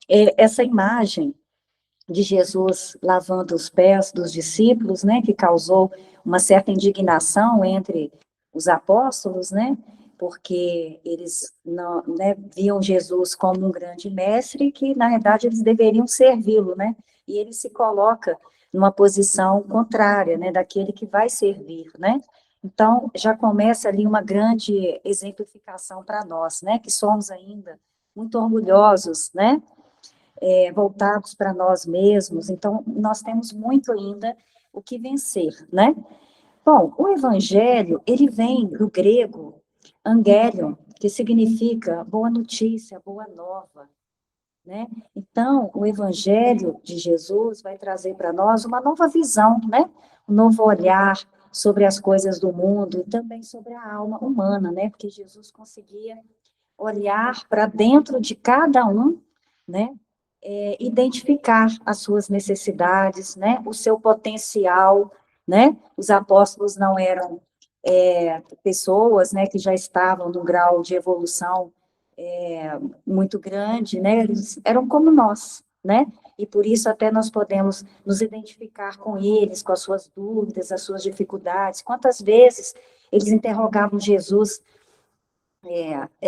Essa imagem de Jesus lavando os pés dos discípulos, né, que causou uma certa indignação entre os apóstolos, né, porque eles não, né, viam Jesus como um grande mestre, que na verdade eles deveriam servi-lo, né, e ele se coloca numa posição contrária, né, daquele que vai servir, né. Então já começa ali uma grande exemplificação para nós, né, que somos ainda muito orgulhosos, né, voltados para nós mesmos, então nós temos muito ainda o que vencer, né? Bom, o evangelho, ele vem do grego angelion, que significa boa notícia, boa nova, né? Então, o evangelho de Jesus vai trazer para nós uma nova visão, né? Um novo olhar sobre as coisas do mundo e também sobre a alma humana, né? Porque Jesus conseguia olhar para dentro de cada um, né? Identificar as suas necessidades, né? O seu potencial, né? Os apóstolos não eram pessoas, né, que já estavam num grau de evolução muito grande, né? Eles eram como nós, né? E por isso até nós podemos nos identificar com eles, com as suas dúvidas, as suas dificuldades. Quantas vezes eles interrogavam Jesus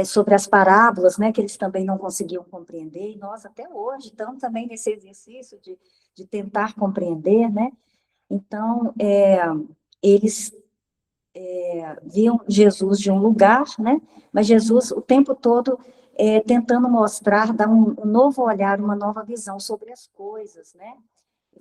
sobre as parábolas, né, que eles também não conseguiam compreender, e nós até hoje estamos também nesse exercício de tentar compreender, né, então, eles viam Jesus de um lugar, né, mas Jesus o tempo todo tentando mostrar, dar um novo olhar, uma nova visão sobre as coisas, né,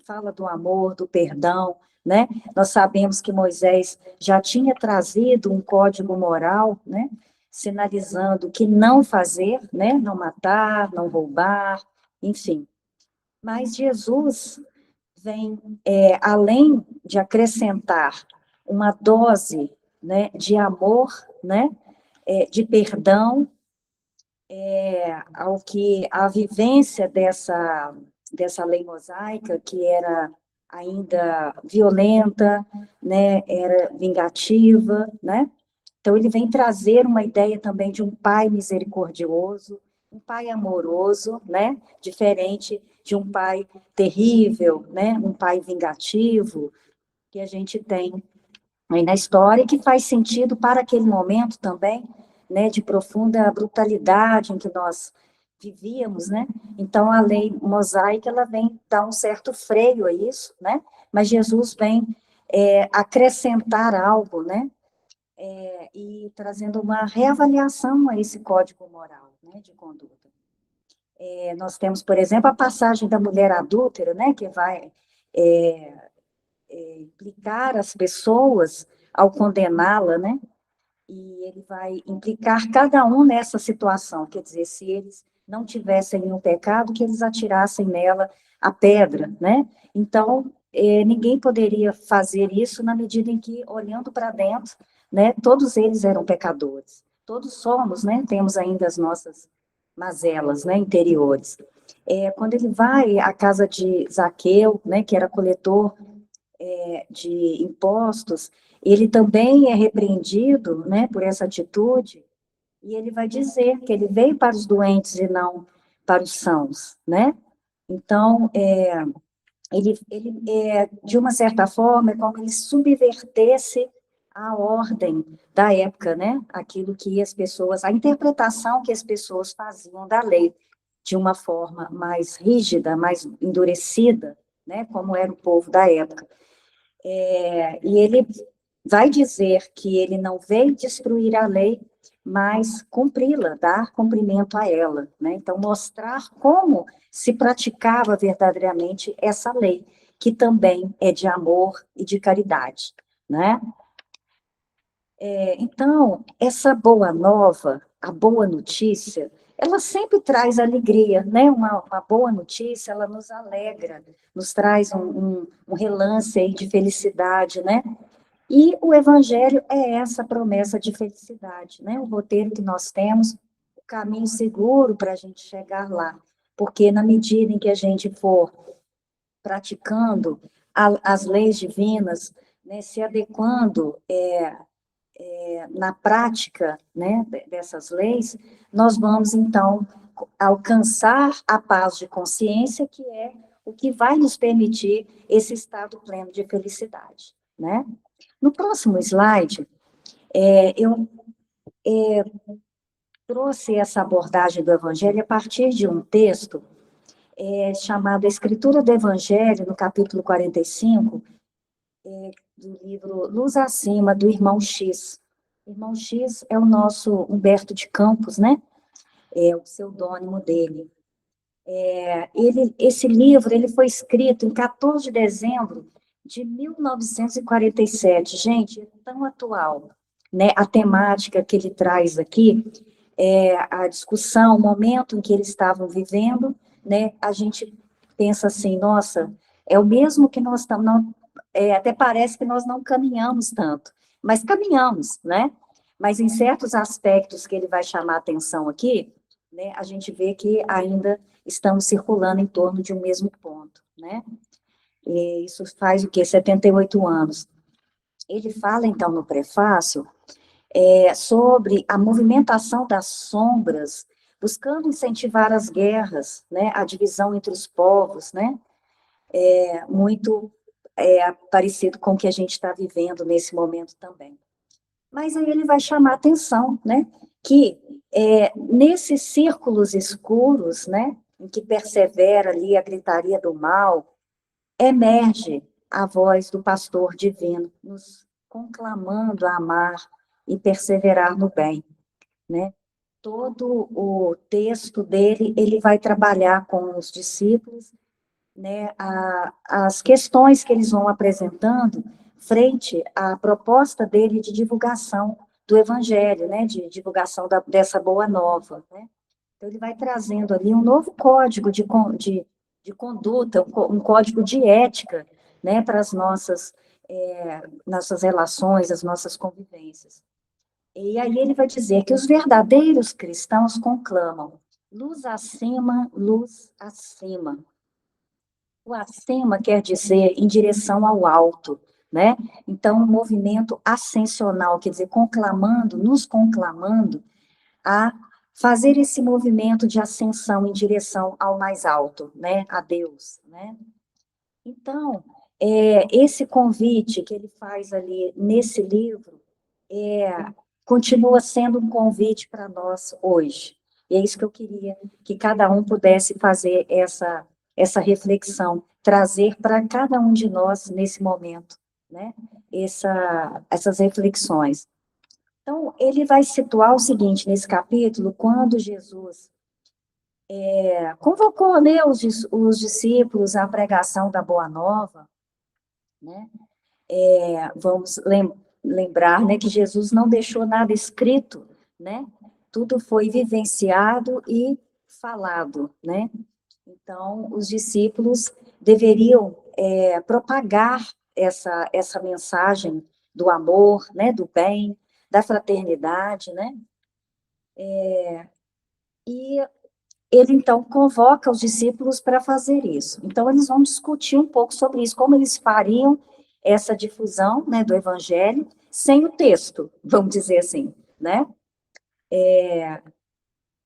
fala do amor, do perdão, né, nós sabemos que Moisés já tinha trazido um código moral, né, sinalizando o que não fazer, né, não matar, não roubar, enfim. Mas Jesus vem, além de acrescentar uma dose, né, de amor, né, de perdão, ao que a vivência dessa lei mosaica, que era ainda violenta, né, era vingativa, né? Então ele vem trazer uma ideia também de um pai misericordioso, um pai amoroso, né? Diferente de um pai terrível, né? Um pai vingativo que a gente tem aí na história, e que faz sentido para aquele momento também, né, de profunda brutalidade em que nós vivíamos, né? Então a lei mosaica ela vem dar um certo freio a isso, né? Mas Jesus vem acrescentar algo, né? E trazendo uma reavaliação a esse código moral, né, de conduta. Nós temos, por exemplo, a passagem da mulher adúltera, né, que vai implicar as pessoas ao condená-la, né? E ele vai implicar cada um nessa situação, quer dizer, se eles não tivessem nenhum pecado, que eles atirassem nela a pedra, né? Então, ninguém poderia fazer isso na medida em que, olhando para dentro, né, todos eles eram pecadores. Todos somos, né? Temos ainda as nossas mazelas, né, interiores. Quando ele vai à casa de Zaqueu, né, que era coletor de impostos, ele também é repreendido, né, por essa atitude, e ele vai dizer que ele veio para os doentes e não para os sãos, né? Então, de uma certa forma, é como ele subvertesse a ordem da época, né? Aquilo que as pessoas, a interpretação que as pessoas faziam da lei, de uma forma mais rígida, mais endurecida, né? Como era o povo da época. E ele vai dizer que ele não veio destruir a lei, mas cumpri-la, dar cumprimento a ela, né? Então, mostrar como se praticava verdadeiramente essa lei, que também é de amor e de caridade, né? Então, essa boa nova, a boa notícia, ela sempre traz alegria, né? Uma boa notícia, ela nos alegra, nos traz um relance aí de felicidade, né? E o Evangelho é essa promessa de felicidade, né? O roteiro que nós temos, o caminho seguro para a gente chegar lá. Porque na medida em que a gente for praticando as leis divinas, né, se adequando na prática, né, dessas leis, nós vamos, então, alcançar a paz de consciência, que é o que vai nos permitir esse estado pleno de felicidade, né? No próximo slide, eu trouxe essa abordagem do Evangelho a partir de um texto chamado Escritura do Evangelho, no capítulo 45, do livro Luz Acima, do Irmão X. Irmão X é o nosso Humberto de Campos, né? É o pseudônimo dele. Esse livro ele foi escrito em 14 de dezembro de 1947. Gente, é tão atual, né? A temática que ele traz aqui, a discussão, o momento em que eles estavam vivendo, né? A gente pensa assim, nossa, é o mesmo que nós estamos, até parece que nós não caminhamos tanto, mas caminhamos, né? Mas em certos aspectos que ele vai chamar a atenção aqui, né, a gente vê que ainda estamos circulando em torno de um mesmo ponto, né? E isso faz o quê? 78 anos. Ele fala, então, no prefácio, sobre a movimentação das sombras, buscando incentivar as guerras, né, a divisão entre os povos, né? Muito parecido com o que a gente está vivendo nesse momento também. Mas aí ele vai chamar a atenção, né, que nesses círculos escuros, né, em que persevera ali a gritaria do mal, emerge a voz do pastor divino, nos conclamando a amar e perseverar no bem, né? Todo o texto dele, ele vai trabalhar com os discípulos, né, as questões que eles vão apresentando frente à proposta dele de divulgação do evangelho, né, de divulgação dessa boa nova, né? Então, ele vai trazendo ali um novo código de conduta, um código de ética, né, para as nossas relações, as nossas convivências. E aí ele vai dizer que os verdadeiros cristãos conclamam luz acima, luz acima. O acima quer dizer em direção ao alto, né? Então, um movimento ascensional, quer dizer, nos conclamando a fazer esse movimento de ascensão em direção ao mais alto, né? A Deus, né? Então, esse convite que ele faz ali nesse livro continua sendo um convite para nós hoje. E é isso que eu queria que cada um pudesse fazer essa reflexão, trazer para cada um de nós nesse momento, né? Essas reflexões. Então, ele vai situar o seguinte nesse capítulo, quando Jesus convocou, né, os discípulos à pregação da Boa Nova, né? Vamos lembrar, né, que Jesus não deixou nada escrito, né? Tudo foi vivenciado e falado, né? Então, os discípulos deveriam propagar essa mensagem do amor, né, do bem, da fraternidade, né? E ele, então, convoca os discípulos para fazer isso. Então, eles vão discutir um pouco sobre isso, como eles fariam essa difusão, né, do evangelho, sem o texto, vamos dizer assim, né?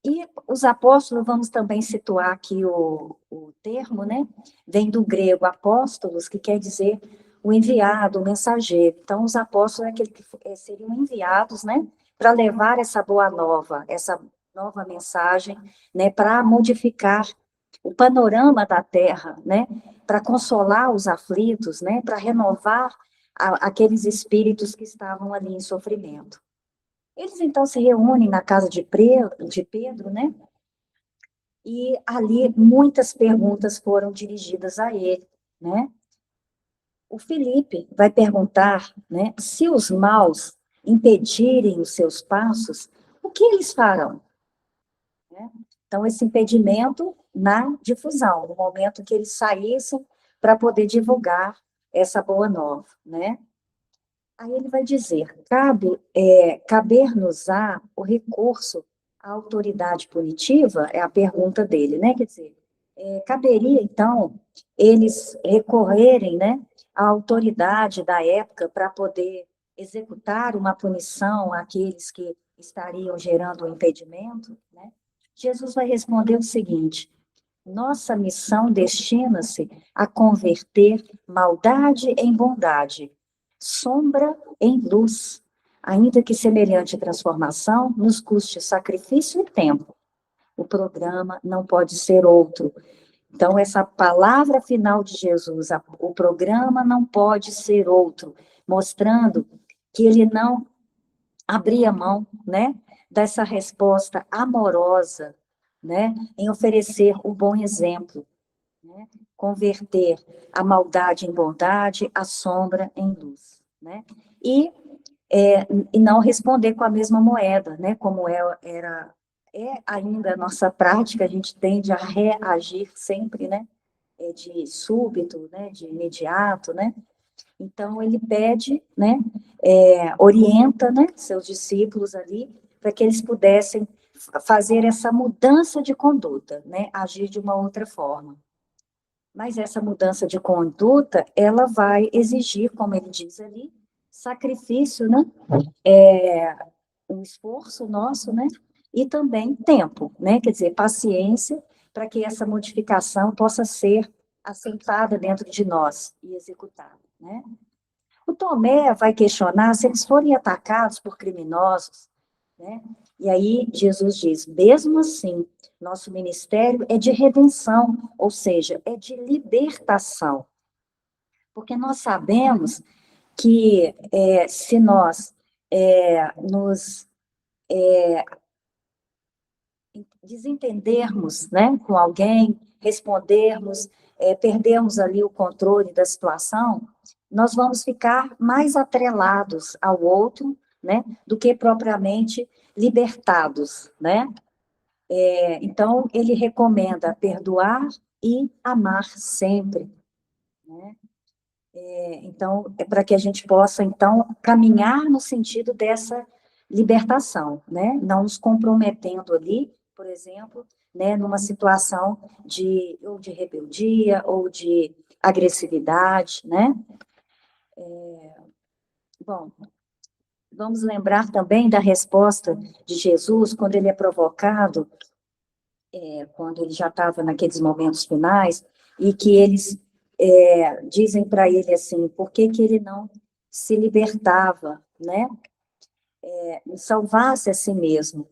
E os apóstolos, vamos também situar aqui o termo, né? Vem do grego apóstolos, que quer dizer o enviado, o mensageiro. Então, os apóstolos é aqueles que seriam enviados, né? Para levar essa boa nova, essa nova mensagem, né? Para modificar o panorama da terra, né? Para consolar os aflitos, né? Para renovar aqueles espíritos que estavam ali em sofrimento. Eles, então, se reúnem na casa de Pedro, né? E ali muitas perguntas foram dirigidas a ele, né? O Felipe vai perguntar, né? Se os maus impedirem os seus passos, o que eles farão? Né? Então, esse impedimento na difusão, no momento que eles saíssem para poder divulgar essa boa nova, né? Aí ele vai dizer, caber-nos-á o recurso à autoridade punitiva? É a pergunta dele, né? Quer dizer, caberia, então, eles recorrerem, né, à autoridade da época para poder executar uma punição àqueles que estariam gerando um impedimento, né? Jesus vai responder o seguinte: nossa missão destina-se a converter maldade em bondade, sombra em luz, ainda que semelhante transformação nos custe sacrifício e tempo. O programa não pode ser outro. Então, essa palavra final de Jesus, o programa não pode ser outro, mostrando que ele não abria mão, né, dessa resposta amorosa, né, em oferecer o bom exemplo, né, converter a maldade em bondade, a sombra em luz, né, e, e não responder com a mesma moeda, né, como é ainda a nossa prática, a gente tende a reagir sempre, né, de súbito, né, de imediato, né, então, ele pede, né, orienta, né, seus discípulos ali, para que eles pudessem fazer essa mudança de conduta, né, agir de uma outra forma. Mas essa mudança de conduta, ela vai exigir, como ele diz ali, sacrifício, né, um esforço nosso, né, e também tempo, né, quer dizer, paciência, para que essa modificação possa ser assentada dentro de nós e executada, né. O Tomé vai questionar se eles forem atacados por criminosos, né? E aí Jesus diz: mesmo assim, nosso ministério é de redenção, ou seja, é de libertação, porque nós sabemos que se nós nos desentendermos, né, com alguém, respondermos, perdermos ali o controle da situação, nós vamos ficar mais atrelados ao outro, né, do que propriamente libertados, né? Então, ele recomenda perdoar e amar sempre, né? Então, é para que a gente possa, então, caminhar no sentido dessa libertação, né? Não nos comprometendo ali, por exemplo, né, numa situação ou de rebeldia, ou de agressividade, né? Bom, vamos lembrar também da resposta de Jesus, quando ele é provocado, quando ele já estava naqueles momentos finais, e que eles dizem para ele assim, por que que ele não se libertava, né? Salvasse a si mesmo.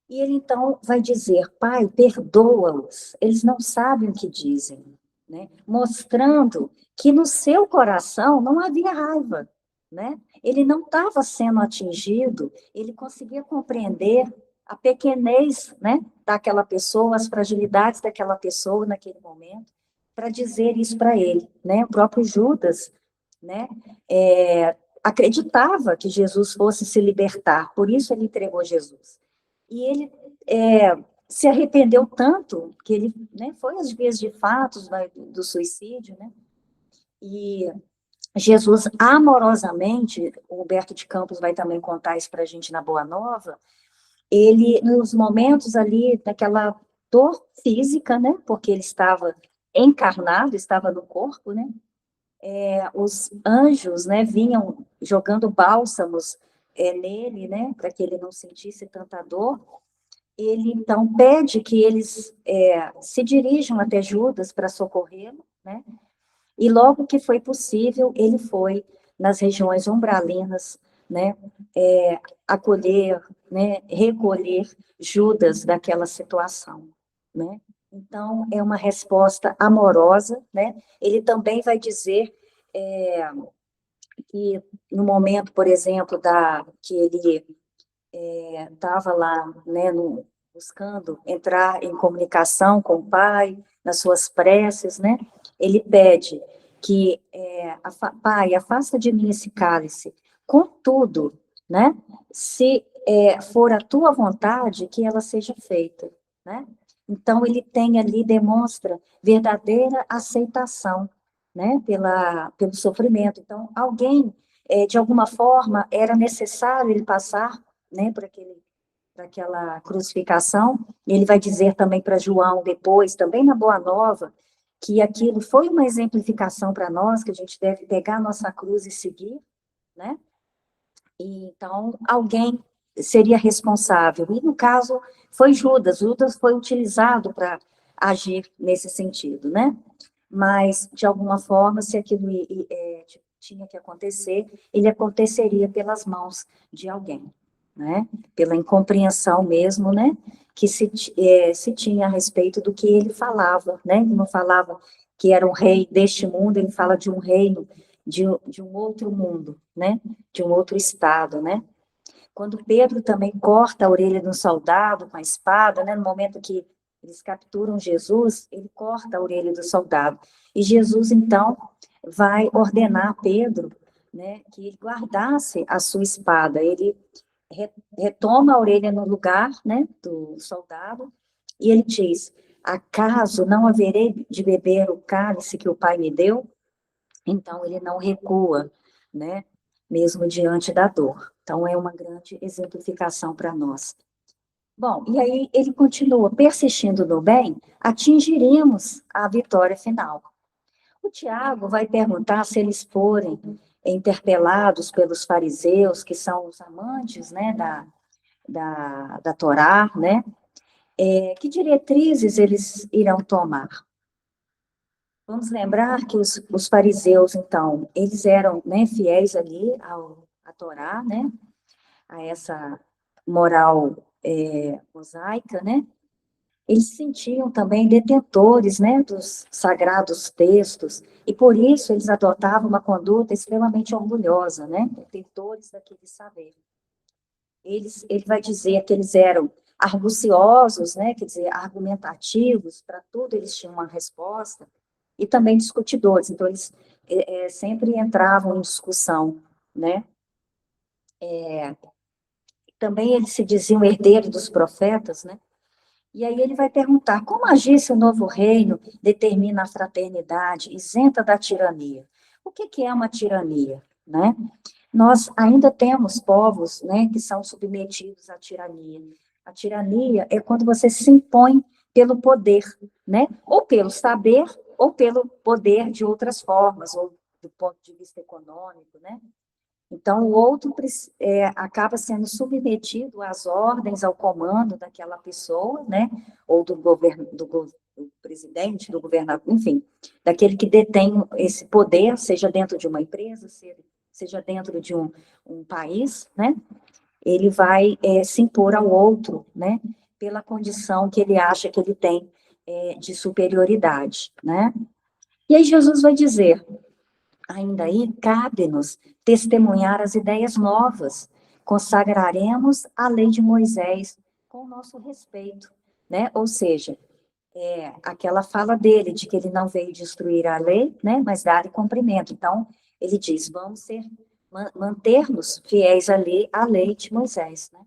E ele então vai dizer, Pai, perdoa-os, eles não sabem o que dizem, né? Mostrando que no seu coração não havia raiva, né? Ele não estava sendo atingido, ele conseguia compreender a pequenez, né, daquela pessoa, as fragilidades daquela pessoa naquele momento, para dizer isso para ele, né? O próprio Judas, né, acreditava que Jesus fosse se libertar, por isso ele entregou Jesus. E ele se arrependeu tanto que ele, né, foi às vias de fato do suicídio, né? E Jesus amorosamente, o Humberto de Campos vai também contar isso para a gente na Boa Nova, ele, nos momentos ali daquela dor física, né, porque ele estava encarnado, estava no corpo, né, os anjos, né, vinham jogando bálsamos nele, né, para que ele não sentisse tanta dor. Ele então pede que eles se dirijam até Judas para socorrê-lo, né? E logo que foi possível, ele foi nas regiões umbralinas, né? Acolher, né? Recolher Judas daquela situação, né? Então, é uma resposta amorosa, né? Ele também vai dizer que no momento, por exemplo, que ele estava lá, né, buscando entrar em comunicação com o Pai, nas suas preces, né, ele pede que, Pai, afasta de mim esse cálice, contudo, né, se for a tua vontade, que ela seja feita, né, então ele tem ali, demonstra verdadeira aceitação, né, pelo sofrimento, então alguém, de alguma forma, era necessário ele passar, né, por aquela crucificação. Ele vai dizer também para João depois, também na Boa Nova, que aquilo foi uma exemplificação para nós, que a gente deve pegar a nossa cruz e seguir, né? E, então, alguém seria responsável. E, no caso, foi Judas. Judas foi utilizado para agir nesse sentido, né? Mas, de alguma forma, se aquilo tinha que acontecer, ele aconteceria pelas mãos de alguém, né? Pela incompreensão mesmo, né? Que se tinha a respeito do que ele falava, né? Ele não falava que era um rei deste mundo, ele fala de um reino, de um outro mundo, né? De um outro estado, né? Quando Pedro também corta a orelha de um soldado com a espada, né? No momento que eles capturam Jesus, ele corta a orelha do soldado. E Jesus, então, vai ordenar a Pedro, né, que ele guardasse a sua espada. Ele retoma a orelha no lugar, né, do soldado, e ele diz: acaso não haverei de beber o cálice que o Pai me deu? Então, ele não recua, né, mesmo diante da dor. Então, é uma grande exemplificação para nós. Bom, e aí ele continua: persistindo no bem, atingiremos a vitória final. O Tiago vai perguntar se eles forem interpelados pelos fariseus, que são os amantes, né, da Torá, né, que diretrizes eles irão tomar? Vamos lembrar que os fariseus, então, eles eram, né, fiéis ali à Torá, né, a essa moral mosaica, né, eles se sentiam também detentores, né, dos sagrados textos, e por isso eles adotavam uma conduta extremamente orgulhosa, né, detentores daquele saber. Ele vai dizer que eles eram arguciosos, né, quer dizer, argumentativos, para tudo eles tinham uma resposta, e também discutidores, então eles sempre entravam em discussão, né. Também eles se diziam herdeiros dos profetas, né. E aí ele vai perguntar: como agir se o novo reino determina a fraternidade, isenta da tirania? O que é uma tirania, né? Nós ainda temos povos, né, que são submetidos à tirania. A tirania é quando você se impõe pelo poder, né? Ou pelo saber, ou pelo poder de outras formas, ou do ponto de vista econômico, né? Então, o outro acaba sendo submetido às ordens, ao comando daquela pessoa, né? Ou do governo, do presidente, do governador, enfim, daquele que detém esse poder, seja dentro de uma empresa, seja dentro de um país, né? Ele vai se impor ao outro, né? Pela condição que ele acha que ele tem de superioridade, né? E aí Jesus vai dizer: ainda aí, cabe-nos testemunhar as ideias novas, consagraremos a lei de Moisés com o nosso respeito, né? Ou seja, aquela fala dele de que ele não veio destruir a lei, né? Mas dar-lhe cumprimento. Então, ele diz: vamos manter-nos fiéis à lei de Moisés, né?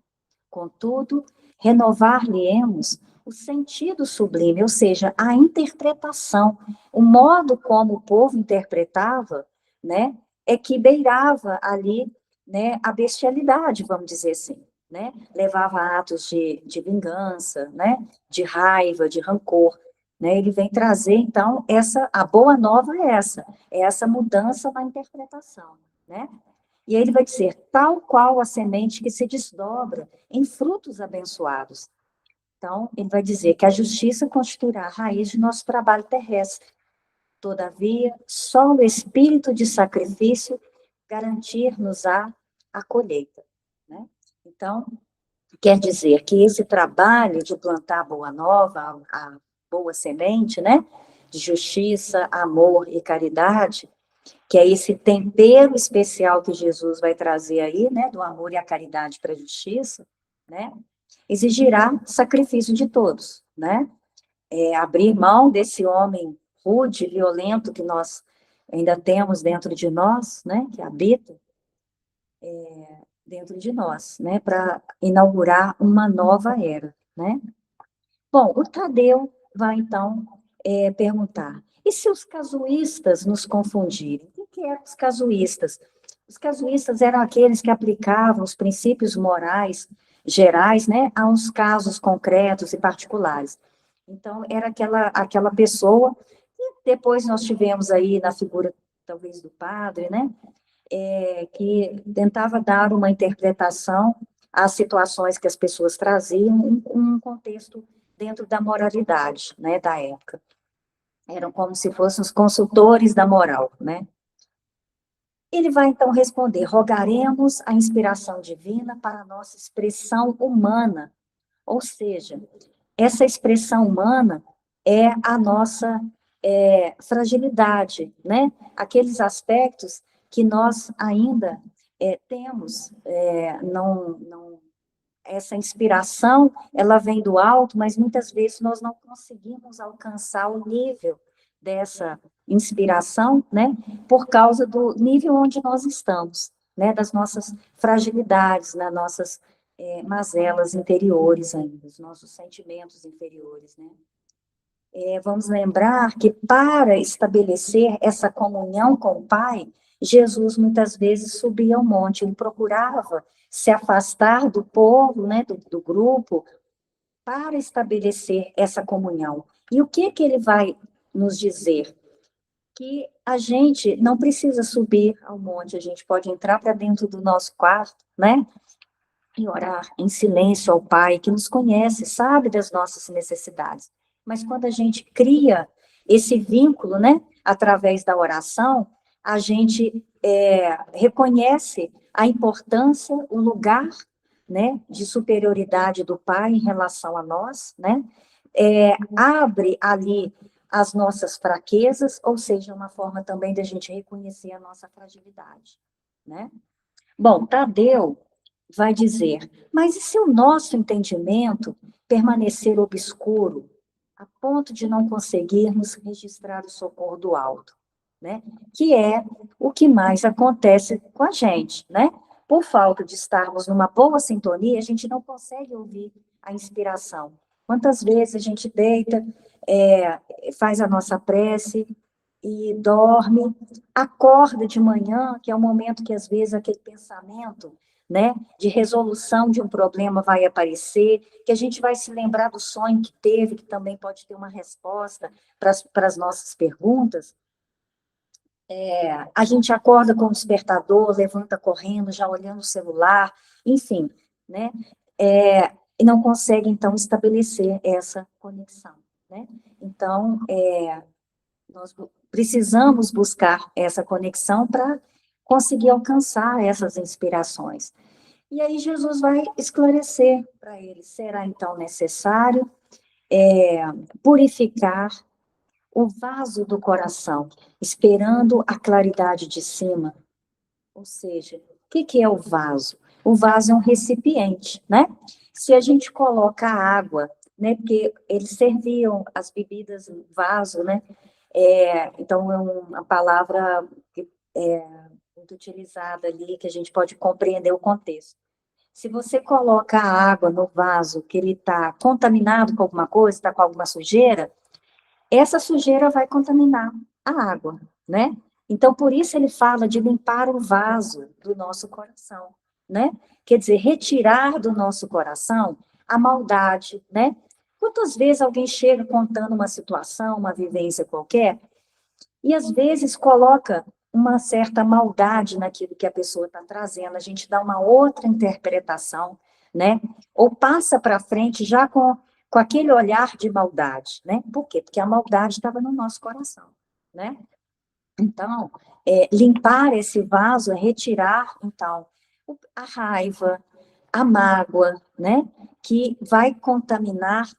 Contudo, renovar-lhe-emos o sentido sublime, ou seja, a interpretação, o modo como o povo interpretava, né, é que beirava ali, né, a bestialidade, vamos dizer assim, né, levava a atos de vingança, né, de raiva, de rancor, né, ele vem trazer, então, a boa nova é essa mudança na interpretação, né, e aí ele vai dizer: tal qual a semente que se desdobra em frutos abençoados. Então, ele vai dizer que a justiça constituirá a raiz de nosso trabalho terrestre. Todavia, só o espírito de sacrifício garantir-nos a colheita, né? Então, quer dizer que esse trabalho de plantar a boa nova, a boa semente, né? De justiça, amor e caridade, que é esse tempero especial que Jesus vai trazer aí, né, do amor e a caridade para a justiça, né, exigirá sacrifício de todos, né, abrir mão desse homem rude, violento que nós ainda temos dentro de nós, né, que habita dentro de nós, né, para inaugurar uma nova era, né. Bom, o Tadeu vai, então, perguntar: e se os casuístas nos confundirem? O que eram os casuístas? Os casuístas eram aqueles que aplicavam os princípios morais gerais, né, a uns casos concretos e particulares. Então, era aquela pessoa, e depois nós tivemos aí na figura, talvez, do padre, né, que tentava dar uma interpretação as situações que as pessoas traziam, um contexto dentro da moralidade, né, da época. Eram como se fossem os consultores da moral, né? Ele vai então responder: rogaremos a inspiração divina para a nossa expressão humana, ou seja, essa expressão humana é a nossa fragilidade, né? Aqueles aspectos que nós ainda temos, essa inspiração, ela vem do alto, mas muitas vezes nós não conseguimos alcançar o nível dessa inspiração, né? Por causa do nível onde nós estamos, né? Das nossas fragilidades, das nossas mazelas interiores ainda, os nossos sentimentos inferiores, né? Vamos lembrar que para estabelecer essa comunhão com o Pai, Jesus muitas vezes subia ao monte, ele procurava se afastar do povo, né, do grupo, para estabelecer essa comunhão. E o que ele vai nos dizer? Que a gente não precisa subir ao monte, a gente pode entrar para dentro do nosso quarto, né, e orar em silêncio ao Pai, que nos conhece, sabe das nossas necessidades. Mas quando a gente cria esse vínculo, né, através da oração, a gente reconhece a importância, o lugar, né, de superioridade do Pai em relação a nós, né, abre ali as nossas fraquezas, ou seja, uma forma também da gente reconhecer a nossa fragilidade, né. Bom, Tadeu vai dizer: mas e se o nosso entendimento permanecer obscuro, a ponto de não conseguirmos registrar o socorro do alto, né? Que é o que mais acontece com a gente, né? Por falta de estarmos numa boa sintonia, a gente não consegue ouvir a inspiração. Quantas vezes a gente deita, faz a nossa prece e dorme, acorda de manhã, que é o momento que às vezes aquele pensamento, né, de resolução de um problema vai aparecer, que a gente vai se lembrar do sonho que teve, que também pode ter uma resposta para as nossas perguntas. A gente acorda com o despertador, levanta correndo, já olhando o celular, enfim, né, e não consegue, então, estabelecer essa conexão, né? Então, nós precisamos buscar essa conexão para conseguir alcançar essas inspirações. E aí Jesus vai esclarecer para ele: será então necessário purificar o vaso do coração, esperando a claridade de cima. Ou seja, o que é o vaso? O vaso é um recipiente, né? Se a gente coloca água, né? Porque eles serviam as bebidas no vaso, né? Então, é uma palavra que é muito utilizada ali, que a gente pode compreender o contexto. Se você coloca a água no vaso que ele está contaminado com alguma coisa, está com alguma sujeira, essa sujeira vai contaminar a água, né? Então, por isso ele fala de limpar o vaso do nosso coração, né? Quer dizer, retirar do nosso coração a maldade, né? Quantas vezes alguém chega contando uma situação, uma vivência qualquer, e às vezes coloca uma certa maldade naquilo que a pessoa está trazendo, a gente dá uma outra interpretação, né? Ou passa para frente já com aquele olhar de maldade, né? Por quê? Porque a maldade estava no nosso coração, né? Então, limpar esse vaso é retirar, então, a raiva, a mágoa, né? Que vai contaminar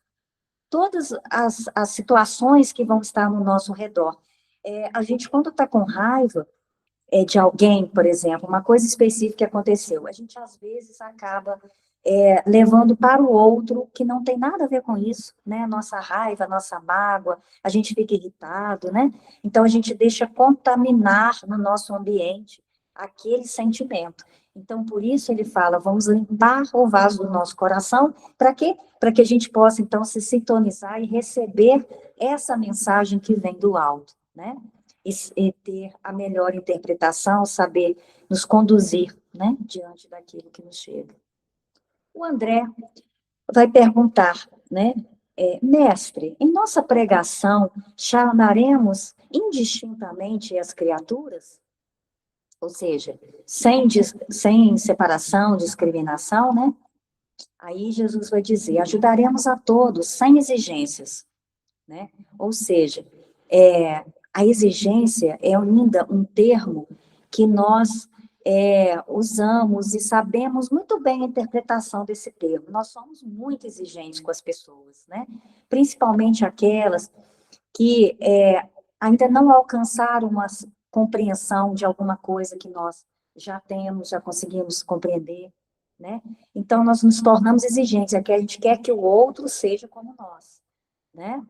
todas as situações que vão estar no nosso redor. A gente, quando está com raiva de alguém, por exemplo, uma coisa específica que aconteceu, a gente, às vezes, acaba levando para o outro, que não tem nada a ver com isso, né? Nossa raiva, nossa mágoa, a gente fica irritado, né? Então, a gente deixa contaminar no nosso ambiente aquele sentimento. Então, por isso ele fala: vamos limpar o vaso do nosso coração, para quê? Para que a gente possa, então, se sintonizar e receber essa mensagem que vem do alto, né? E ter a melhor interpretação, saber nos conduzir, né? Diante daquilo que nos chega. O André vai perguntar, né? Mestre, em nossa pregação, chamaremos indistintamente as criaturas? ou seja, sem separação, discriminação, né? Aí Jesus vai dizer, ajudaremos a todos, sem exigências, né? Ou seja, a exigência é ainda um termo que nós usamos e sabemos muito bem a interpretação desse termo. Nós somos muito exigentes com as pessoas, né? Principalmente aquelas que ainda não alcançaram uma compreensão de alguma coisa que nós já temos, já conseguimos compreender, né? Então, nós nos tornamos exigentes, é que a gente quer que o outro seja como nós, né?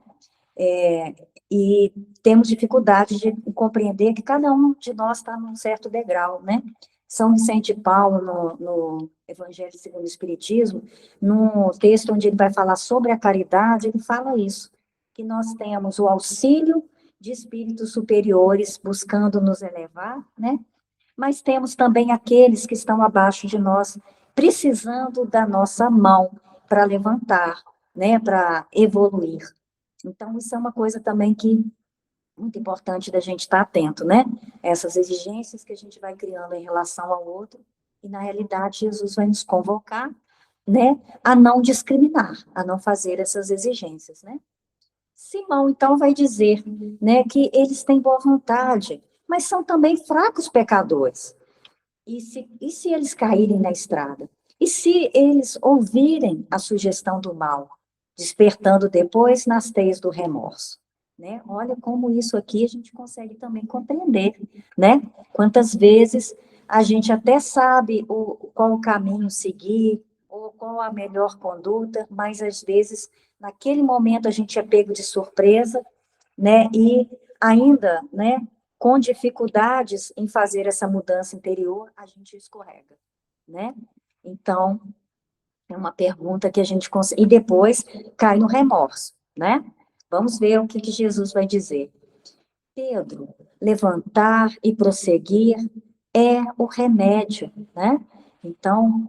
E temos dificuldade de compreender que cada um de nós está num certo degrau, né? São Vicente de Paulo, no Evangelho segundo o Espiritismo, no texto onde ele vai falar sobre a caridade, ele fala isso, que nós temos o auxílio de espíritos superiores buscando nos elevar, né? Mas temos também aqueles que estão abaixo de nós, precisando da nossa mão para levantar, né? Para evoluir. Então, isso é uma coisa também que muito importante da gente estar atento, né? Essas exigências que a gente vai criando em relação ao outro, e na realidade Jesus vai nos convocar, né, a não discriminar, a não fazer essas exigências, né? Simão, então, vai dizer, né, que eles têm boa vontade, mas são também fracos pecadores. E se eles caírem na estrada? E se eles ouvirem a sugestão do mal, despertando depois nas teias do remorso? Né? Olha como isso aqui a gente consegue também compreender, né? Quantas vezes a gente até sabe qual o caminho seguir, ou qual a melhor conduta, mas às vezes, naquele momento, a gente é pego de surpresa, né? E ainda, né, com dificuldades em fazer essa mudança interior, a gente escorrega, né? Então, é uma pergunta que a gente consegue, e depois cai no remorso, né? Vamos ver o que Jesus vai dizer. Pedro, levantar e prosseguir é o remédio, né? Então,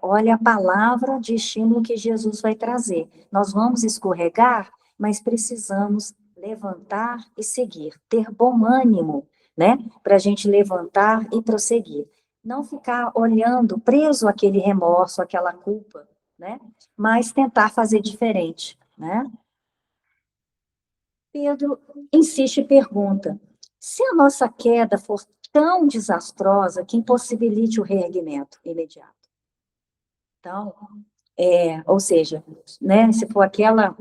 olha a palavra de estímulo que Jesus vai trazer. Nós vamos escorregar, mas precisamos levantar e seguir, ter bom ânimo, né? Para a gente levantar e prosseguir. Não ficar olhando, preso àquele remorso, àquela culpa, né? Mas tentar fazer diferente, né? Pedro insiste e pergunta: se a nossa queda for tão desastrosa que impossibilite o reerguimento imediato? Então, ou seja, né, se for aquela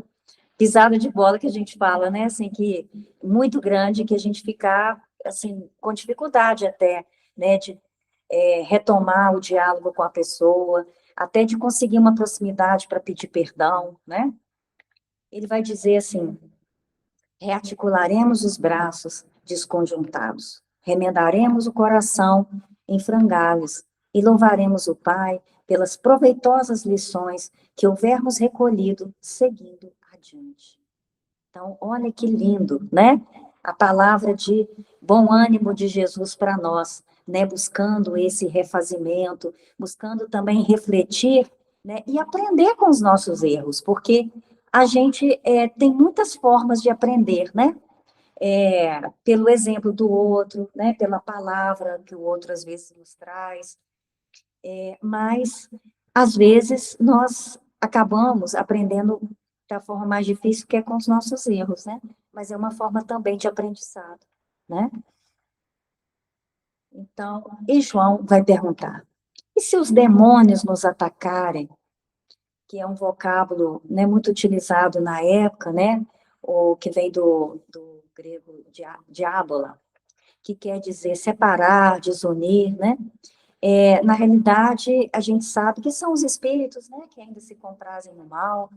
pisada de bola que a gente fala, né, assim, que muito grande, que a gente ficar, assim, com dificuldade até, né, de retomar o diálogo com a pessoa, até de conseguir uma proximidade para pedir perdão, né? Ele vai dizer assim: rearticularemos os braços desconjuntados, remendaremos o coração em frangalhos e louvaremos o Pai pelas proveitosas lições que houvermos recolhido, seguindo adiante. Então, olha que lindo, né? A palavra de bom ânimo de Jesus para nós, né? Buscando esse refazimento, buscando também refletir, né? E aprender com os nossos erros, porque a gente tem muitas formas de aprender, né? Pelo exemplo do outro, né? Pela palavra que o outro às vezes nos traz, mas às vezes nós acabamos aprendendo da forma mais difícil, que é com os nossos erros, né? Mas é uma forma também de aprendizado, né? Então, e João vai perguntar: e se os demônios nos atacarem? Que é um vocábulo, né, muito utilizado na época, né? O que vem do grego diabola, que quer dizer separar, desunir, né? Na realidade, a gente sabe que são os espíritos, né, que ainda se comprazem no mal,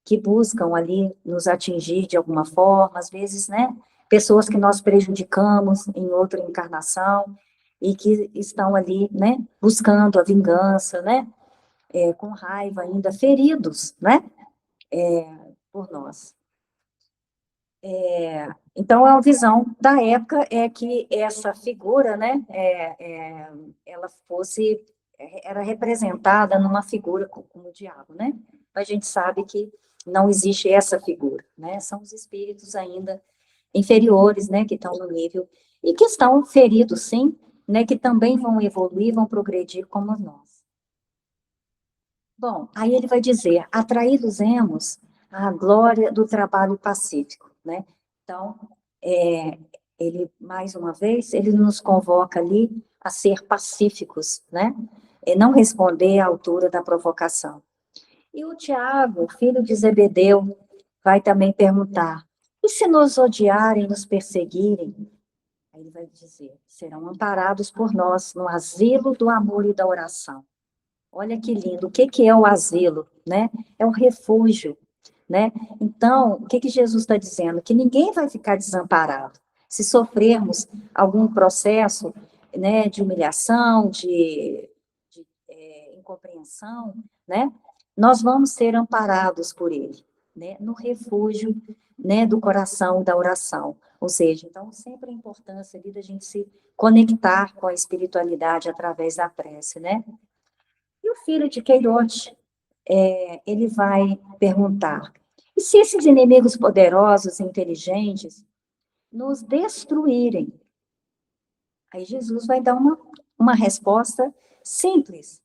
que buscam ali nos atingir de alguma forma, às vezes, né, pessoas que nós prejudicamos em outra encarnação e que estão ali, né, buscando a vingança, né, com raiva ainda, feridos, né, por nós. Então, a visão da época é que essa figura, né, ela era representada numa figura como o diabo, né? A gente sabe que não existe essa figura, né? São os espíritos ainda inferiores, né, que estão no nível, e que estão feridos, sim, né, que também vão evoluir, vão progredir como nós. Bom, aí ele vai dizer, atraídos-emos à glória do trabalho pacífico, né? Então, ele, mais uma vez, ele nos convoca ali a ser pacíficos, né? E não responder à altura da provocação. E o Tiago, filho de Zebedeu, vai também perguntar, e se nos odiarem, nos perseguirem? Aí ele vai dizer, serão amparados por nós no asilo do amor e da oração. Olha que lindo, o que que é o asilo, né? É o refúgio, né? Então, o que que Jesus está dizendo? Que ninguém vai ficar desamparado. Se sofrermos algum processo, né, de humilhação, de incompreensão, né? Nós vamos ser amparados por Ele, né? No refúgio, né, do coração, da oração. Ou seja, então, sempre a importância ali da gente se conectar com a espiritualidade através da prece, né? E o filho de Queiroz, ele vai perguntar, e se esses inimigos poderosos e inteligentes nos destruírem? Aí Jesus vai dar uma resposta simples.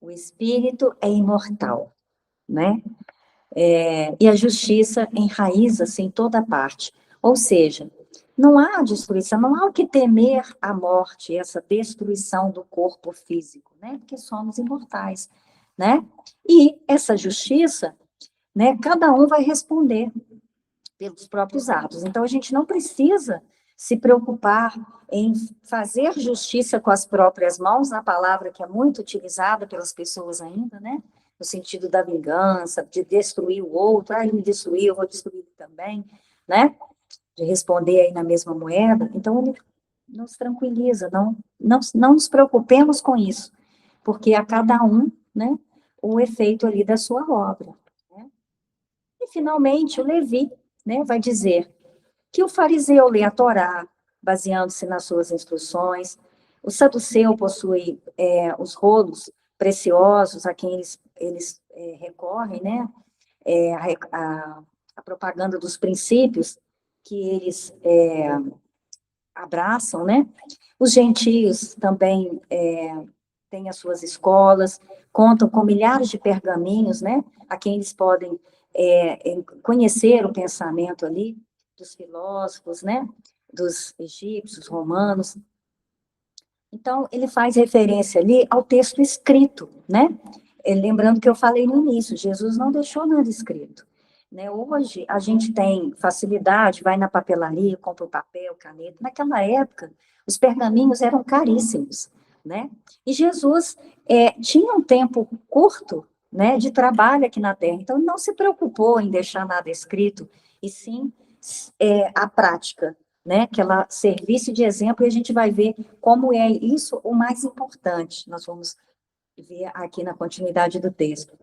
O espírito é imortal, né? E a justiça enraiza-se em toda parte. Ou seja, não há destruição, não há o que temer a morte, essa destruição do corpo físico, né? Porque somos imortais, né? E essa justiça, né? Cada um vai responder pelos próprios atos. Então, a gente não precisa se preocupar em fazer justiça com as próprias mãos, na palavra que é muito utilizada pelas pessoas ainda, né? No sentido da vingança, de destruir o outro, ele me destruiu, eu vou destruir ele também, né? De responder aí na mesma moeda. Então, ele nos tranquiliza, não nos preocupemos com isso, porque a cada um, né, o efeito ali da sua obra. Né? E, finalmente, o Levi, né, vai dizer que o fariseu lê a Torá, baseando-se nas suas instruções, o saduceu possui os rolos preciosos a quem eles recorrem, né, a propaganda dos princípios que eles abraçam, né, os gentios também têm as suas escolas, contam com milhares de pergaminhos, né, a quem eles podem conhecer o pensamento ali dos filósofos, né, dos egípcios, romanos. Então, ele faz referência ali ao texto escrito, né? Lembrando que eu falei no início, Jesus não deixou nada escrito. Né? Hoje, a gente tem facilidade, vai na papelaria, compra o papel, caneta. Naquela época, os pergaminhos eram caríssimos, né? E Jesus tinha um tempo curto, né, de trabalho aqui na Terra, então não se preocupou em deixar nada escrito, e sim a prática, né, que ela servisse de exemplo, e a gente vai ver como é isso o mais importante. Nós vamos ver aqui na continuidade do texto.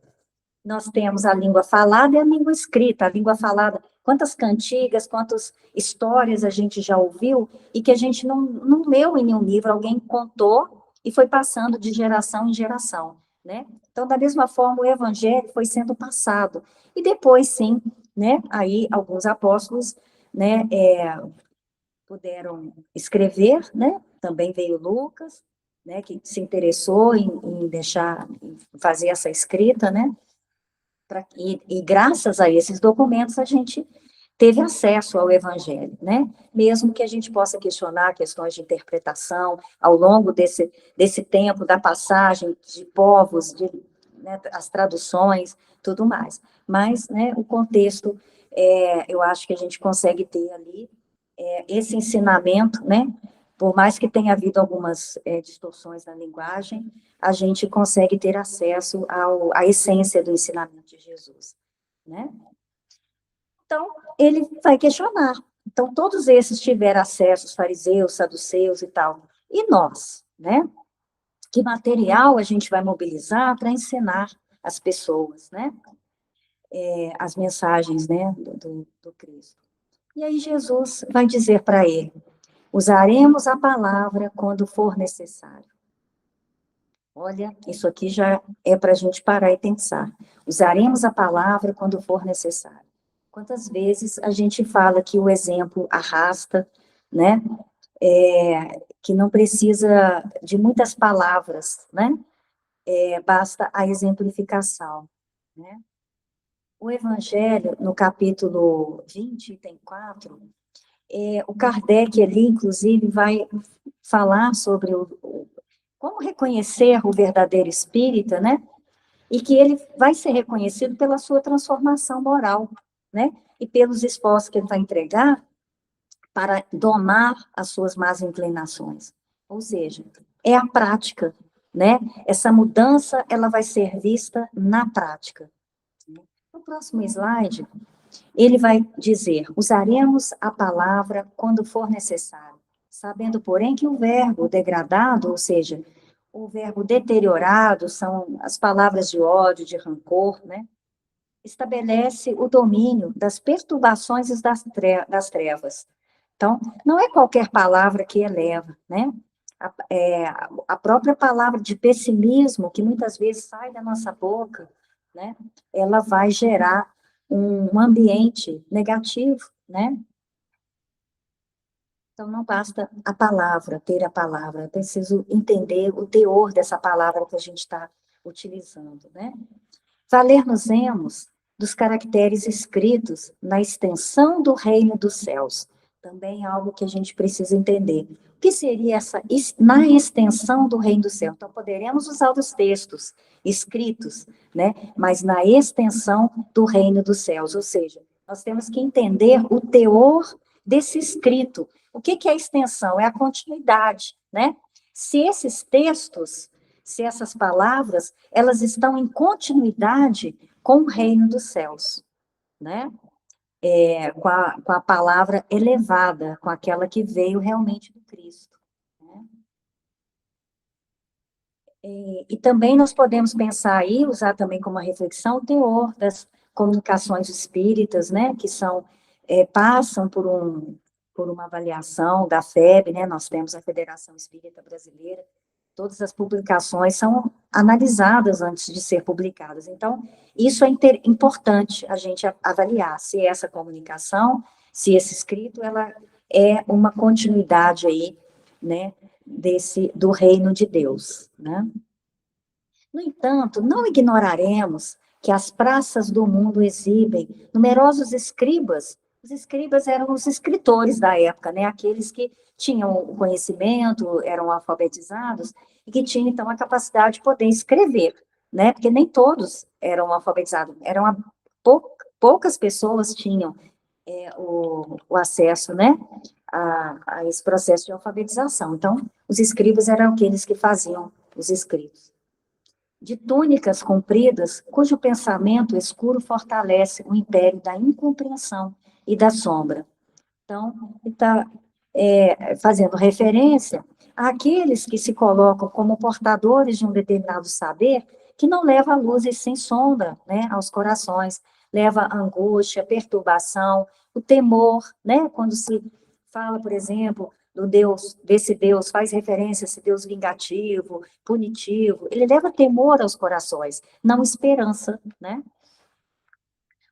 Nós temos a língua falada e a língua escrita. A língua falada, quantas cantigas, quantas histórias a gente já ouviu e que a gente não leu em nenhum livro, alguém contou e foi passando de geração em geração, né? Então, da mesma forma, o evangelho foi sendo passado. E depois, sim, né, aí alguns apóstolos, né, puderam escrever, né? Também veio Lucas, né? Que se interessou em deixar, em fazer essa escrita, né? E graças a esses documentos a gente teve acesso ao Evangelho, né? Mesmo que a gente possa questionar questões de interpretação ao longo desse tempo da passagem de povos, né, as traduções, tudo mais. Mas, né, o contexto, eu acho que a gente consegue ter ali esse ensinamento, né? Por mais que tenha havido algumas distorções na linguagem, a gente consegue ter acesso à essência do ensinamento de Jesus, né? Então, ele vai questionar. Então, todos esses tiveram acesso, os fariseus, saduceus e tal. E nós, né? Que material a gente vai mobilizar para ensinar as pessoas, né? As mensagens, né? Do Cristo. E aí Jesus vai dizer para ele, usaremos a palavra quando for necessário. Olha, isso aqui já é para a gente parar e pensar. Usaremos a palavra quando for necessário. Quantas vezes a gente fala que o exemplo arrasta, né? que não precisa de muitas palavras, né? Basta a exemplificação, né? O Evangelho, no capítulo 20, item 4, o Kardec ali, inclusive, vai falar sobre como reconhecer o verdadeiro espírita, né? E que ele vai ser reconhecido pela sua transformação moral, né? E pelos esforços que ele vai entregar para domar as suas más inclinações. Ou seja, é a prática, né? Essa mudança, ela vai ser vista na prática. No próximo slide, ele vai dizer: usaremos a palavra quando for necessário, sabendo, porém, que o verbo degradado, ou seja, o verbo deteriorado, são as palavras de ódio, de rancor, né? Estabelece o domínio das perturbações e das trevas. Então, não é qualquer palavra que eleva, né? A própria palavra de pessimismo, que muitas vezes sai da nossa boca, né? Ela vai gerar um ambiente negativo, né? Então, não basta a palavra, ter a palavra, é preciso entender o teor dessa palavra que a gente está utilizando, né? Valer-nos-emos dos caracteres escritos na extensão do reino dos céus. Também é algo que a gente precisa entender. O que seria essa, na extensão do reino dos céus? Então, poderemos usar os textos escritos, né? Mas na extensão do reino dos céus, ou seja, nós temos que entender o teor desse escrito. O que é a extensão? É a continuidade, né? Se esses textos, se essas palavras, elas estão em continuidade com o reino dos céus, né? Com a palavra elevada, com aquela que veio realmente do Cristo. Né? E também nós podemos pensar aí, usar também como uma reflexão, o teor das comunicações espíritas, né? Que são, passam por uma avaliação da FEB, né? Nós temos a Federação Espírita Brasileira. Todas as publicações são analisadas antes de ser publicadas. Então, isso é importante a gente avaliar se essa comunicação, se esse escrito, ela é uma continuidade aí, né, do reino de Deus, né? No entanto, não ignoraremos que as praças do mundo exibem numerosos escribas. Os escribas eram os escritores da época, né? Aqueles que tinham o conhecimento, eram alfabetizados e que tinham, então, a capacidade de poder escrever, né? Porque nem todos eram alfabetizados, poucas pessoas tinham o acesso, né, a esse processo de alfabetização. Então, os escribas eram aqueles que faziam os escritos de túnicas compridas, cujo pensamento escuro fortalece o império da incompreensão e da sombra. Então, está fazendo referência àqueles que se colocam como portadores de um determinado saber, que não leva a luzes sem sombra, né, aos corações, leva a angústia, perturbação, o temor, né, quando se fala, por exemplo, do Deus, desse Deus, faz referência a esse Deus vingativo, punitivo, ele leva temor aos corações, não esperança, né?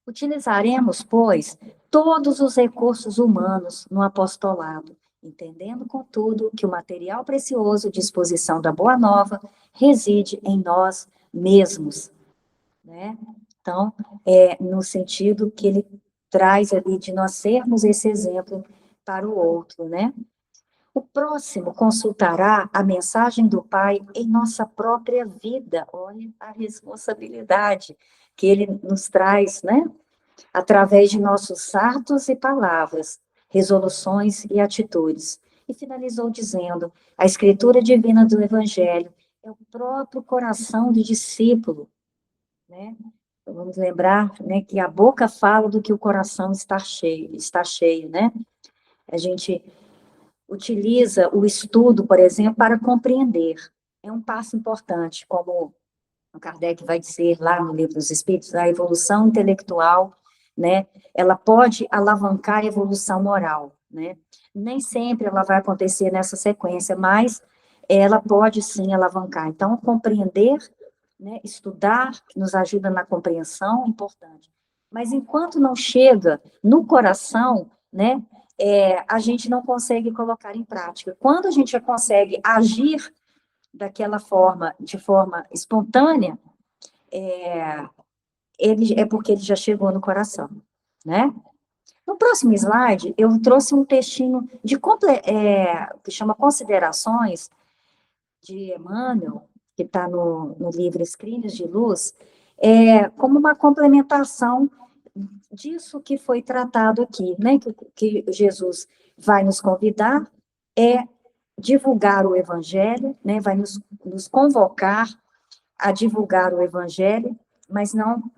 Utilizaremos, pois, todos os recursos humanos no apostolado, entendendo, contudo, que o material precioso de exposição da Boa Nova reside em nós mesmos, né? Então, no sentido que ele traz ali de nós sermos esse exemplo para o outro, né? O próximo consultará a mensagem do Pai em nossa própria vida. Olha a responsabilidade que ele nos traz, né? Através de nossos atos e palavras, resoluções e atitudes. E finalizou dizendo: a escritura divina do Evangelho é o próprio coração do discípulo, né? Então, vamos lembrar, né, que a boca fala do que o coração está cheio, né? A gente utiliza o estudo, por exemplo, para compreender. É um passo importante, como o Kardec vai dizer lá no Livro dos Espíritos, a evolução intelectual, né, ela pode alavancar a evolução moral, né? Nem sempre ela vai acontecer nessa sequência, mas ela pode sim alavancar. Então, compreender, né, estudar, que nos ajuda na compreensão, é importante. Mas enquanto não chega no coração, né, a gente não consegue colocar em prática. Quando a gente já consegue agir daquela forma, de forma espontânea, é porque ele já chegou no coração, né? No próximo slide, eu trouxe um textinho que chama Considerações, de Emmanuel, que está no livro Escritos de Luz, como uma complementação disso que foi tratado aqui, né? Que Jesus vai nos convidar, divulgar o Evangelho, né? Vai nos convocar a divulgar o Evangelho, mas não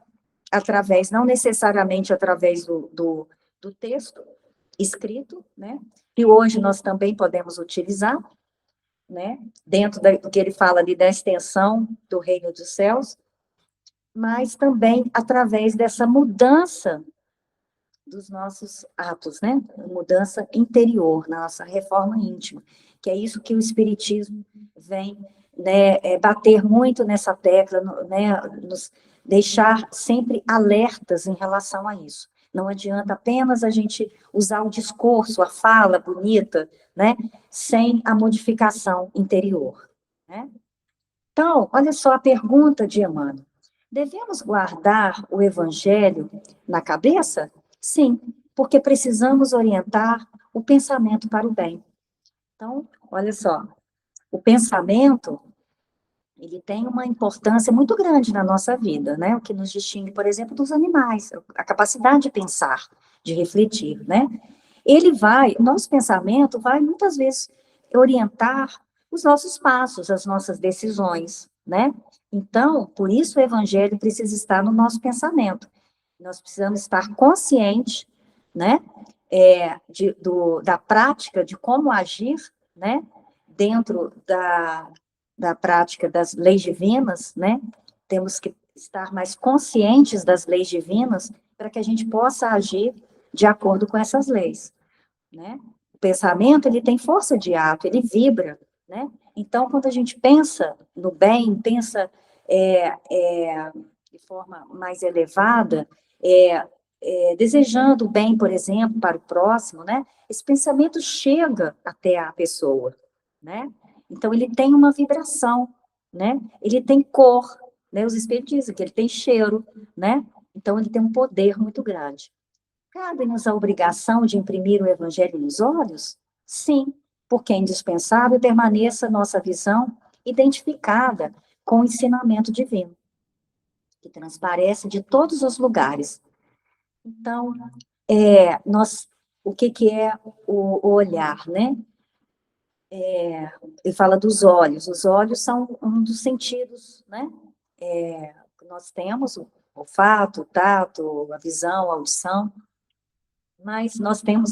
necessariamente através do texto escrito, né? E hoje nós também podemos utilizar, né? Dentro do que ele fala ali da extensão do reino dos céus, mas também através dessa mudança dos nossos atos, né? Mudança interior, na nossa reforma íntima, que é isso que o Espiritismo vem, né, bater muito nessa tecla, né, nos deixar sempre alertas em relação a isso. Não adianta apenas a gente usar o discurso, a fala bonita, né, sem a modificação interior, né? Então, olha só a pergunta de Emmanuel. Devemos guardar o Evangelho na cabeça? Sim, porque precisamos orientar o pensamento para o bem. Então, olha só, o pensamento, ele tem uma importância muito grande na nossa vida, né? O que nos distingue, por exemplo, dos animais, a capacidade de pensar, de refletir, né? Nosso pensamento vai muitas vezes orientar os nossos passos, as nossas decisões, né? Então, por isso o evangelho precisa estar no nosso pensamento. Nós precisamos estar conscientes, né? Da prática de como agir, né? Dentro da prática das leis divinas, né? Temos que estar mais conscientes das leis divinas para que a gente possa agir de acordo com essas leis, né? O pensamento, ele tem força de ato, ele vibra, né? Então, quando a gente pensa no bem, pensa de forma mais elevada, desejando o bem, por exemplo, para o próximo, né? Esse pensamento chega até a pessoa, né? Então, ele tem uma vibração, né? Ele tem cor, né? Os espíritos dizem que ele tem cheiro, né? Então, ele tem um poder muito grande. Cabe-nos a obrigação de imprimir o Evangelho nos olhos? Sim, porque é indispensável permaneça nossa visão identificada com o ensinamento divino, que transparece de todos os lugares. Então, o que é o olhar, né? Ele fala dos olhos. Os olhos são um dos sentidos, né? Nós temos o olfato, o tato, a visão, a audição, mas nós temos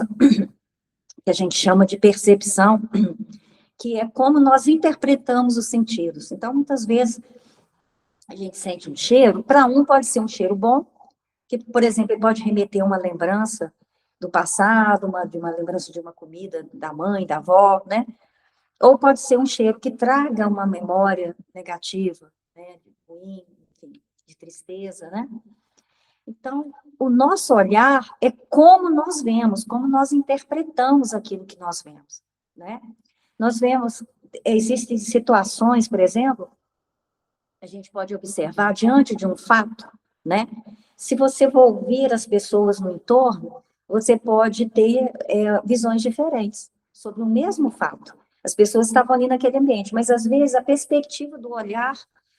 que a gente chama de percepção, que é como nós interpretamos os sentidos. Então, muitas vezes, a gente sente um cheiro, para um pode ser um cheiro bom, que, por exemplo, ele pode remeter uma lembrança do passado, de uma lembrança de uma comida da mãe, da avó, né? Ou pode ser um cheiro que traga uma memória negativa, né? De ruim, enfim, de tristeza, né? Então, o nosso olhar é como nós vemos, como nós interpretamos aquilo que nós vemos, né? Nós vemos, existem situações, por exemplo, a gente pode observar diante de um fato, né? Se você for ouvir as pessoas no entorno, você pode ter visões diferentes sobre o mesmo fato. As pessoas estavam ali naquele ambiente, mas às vezes a perspectiva do olhar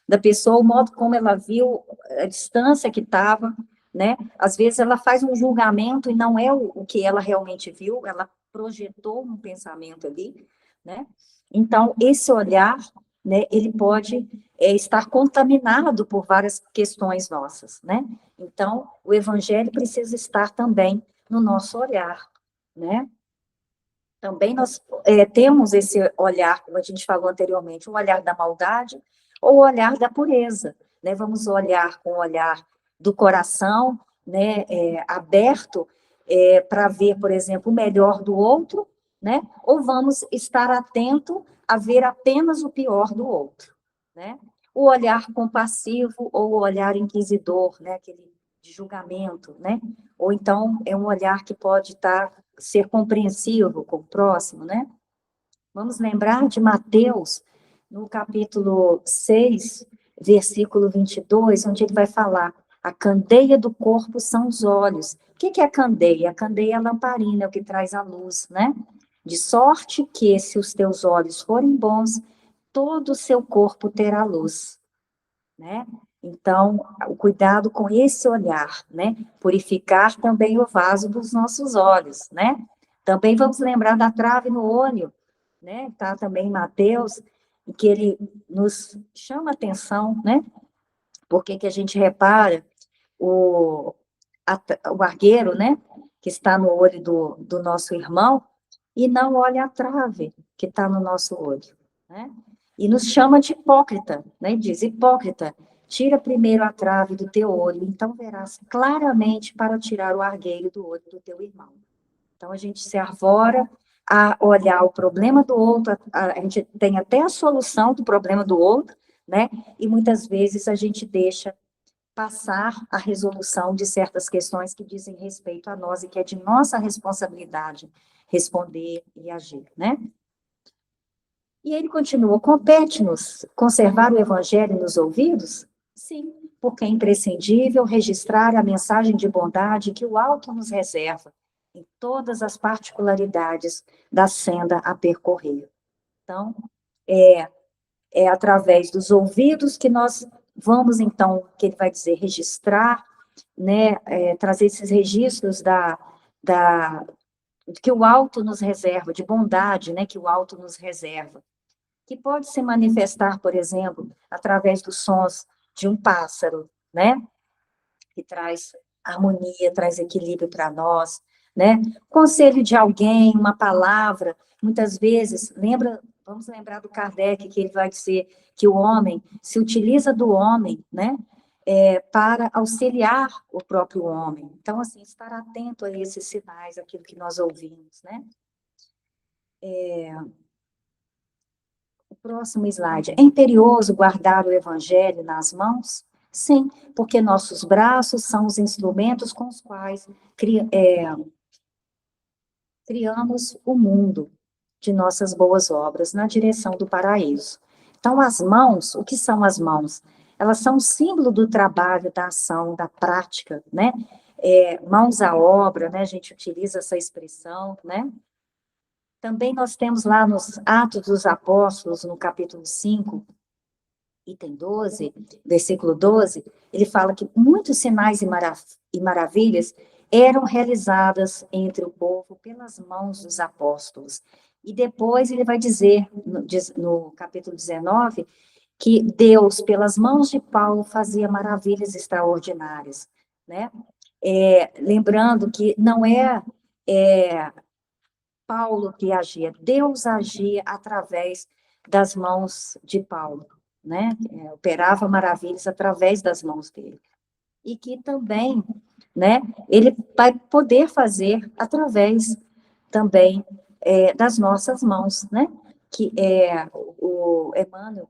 da pessoa, o modo como ela viu, a distância que estava, né? Às vezes ela faz um julgamento e não é o que ela realmente viu, ela projetou um pensamento ali, né? Então, esse olhar, né, ele pode estar contaminado por várias questões nossas, né? Então, o evangelho precisa estar também no nosso olhar, né? Também nós temos esse olhar, como a gente falou anteriormente, o olhar da maldade ou o olhar da pureza, né? Vamos olhar com o olhar do coração, né, aberto para ver, por exemplo, o melhor do outro, né? Ou vamos estar atento a ver apenas o pior do outro, né? O olhar compassivo ou o olhar inquisidor, né? Aquele de julgamento, né? Ou então é um olhar que pode estar ser compreensivo com o próximo, né? Vamos lembrar de Mateus, no capítulo 6, versículo 22, onde ele vai falar: a candeia do corpo são os olhos. O que é a candeia? A candeia é a lamparina, é o que traz a luz, né? De sorte que, se os teus olhos forem bons, todo o seu corpo terá luz, né? Então, o cuidado com esse olhar, né? Purificar também o vaso dos nossos olhos, né? Também vamos lembrar da trave no olho, né? Tá também em Mateus, em que ele nos chama atenção, né? Porque que a gente repara o, o argueiro, né? Que está no olho do nosso irmão, e não olha a trave que está no nosso olho, né? E nos chama de hipócrita, né? Diz: hipócrita, tira primeiro a trave do teu olho, então verás claramente para tirar o argueiro do olho do teu irmão. Então, a gente se arvora a olhar o problema do outro, a gente tem até a solução do problema do outro, né? E muitas vezes a gente deixa passar a resolução de certas questões que dizem respeito a nós e que é de nossa responsabilidade responder e agir, né? E ele continua: compete-nos conservar o evangelho nos ouvidos? Sim, porque é imprescindível registrar a mensagem de bondade que o alto nos reserva em todas as particularidades da senda a percorrer. Então, é através dos ouvidos que nós vamos, então, que ele vai dizer, registrar, né, trazer esses registros que o alto nos reserva, de bondade, né, que o alto nos reserva, que pode se manifestar, por exemplo, através dos sons de um pássaro, né, que traz harmonia, traz equilíbrio para nós, né? Conselho de alguém, uma palavra, muitas vezes, vamos lembrar do Kardec, que ele vai dizer que o homem se utiliza do homem, né? Para auxiliar o próprio homem. Então, assim, estar atento a esses sinais, aquilo que nós ouvimos, né? O próximo slide. É imperioso guardar o evangelho nas mãos? Sim, porque nossos braços são os instrumentos com os quais criamos o mundo de nossas boas obras na direção do paraíso. Então, as mãos, o que são as mãos? Elas são o símbolo do trabalho, da ação, da prática, né? Mãos à obra, né? A gente utiliza essa expressão, né? Também nós temos lá nos Atos dos Apóstolos, no capítulo 5, item 12, versículo 12, ele fala que muitos sinais e maravilhas eram realizadas entre o povo pelas mãos dos apóstolos. E depois ele vai dizer, no capítulo 19, que Deus, pelas mãos de Paulo, fazia maravilhas extraordinárias, né? Lembrando que não é Paulo que agia, Deus agia através das mãos de Paulo, né? Operava maravilhas através das mãos dele. E que também, né, ele vai poder fazer através também das nossas mãos, né? Que o Emmanuel,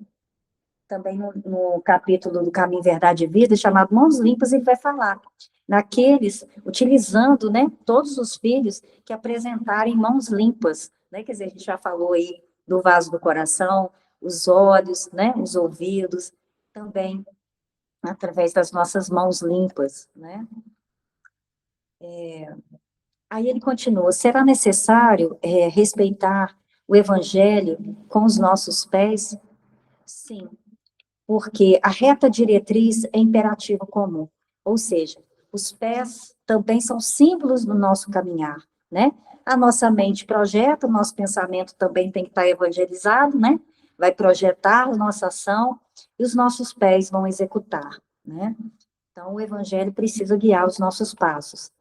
também no capítulo do Caminho, Verdade e Vida, chamado Mãos Limpas, ele vai falar naqueles, utilizando, né, todos os filhos que apresentarem mãos limpas, né, quer dizer, a gente já falou aí do vaso do coração, os olhos, né, os ouvidos, também através das nossas mãos limpas, né. Aí ele continua: será necessário respeitar o evangelho com os nossos pés? Sim, porque a reta diretriz é imperativo comum, ou seja, os pés também são símbolos do nosso caminhar, né? A nossa mente projeta, o nosso pensamento também tem que estar evangelizado, né? Vai projetar a nossa ação e os nossos pés vão executar, né? Então, o evangelho precisa guiar os nossos passos.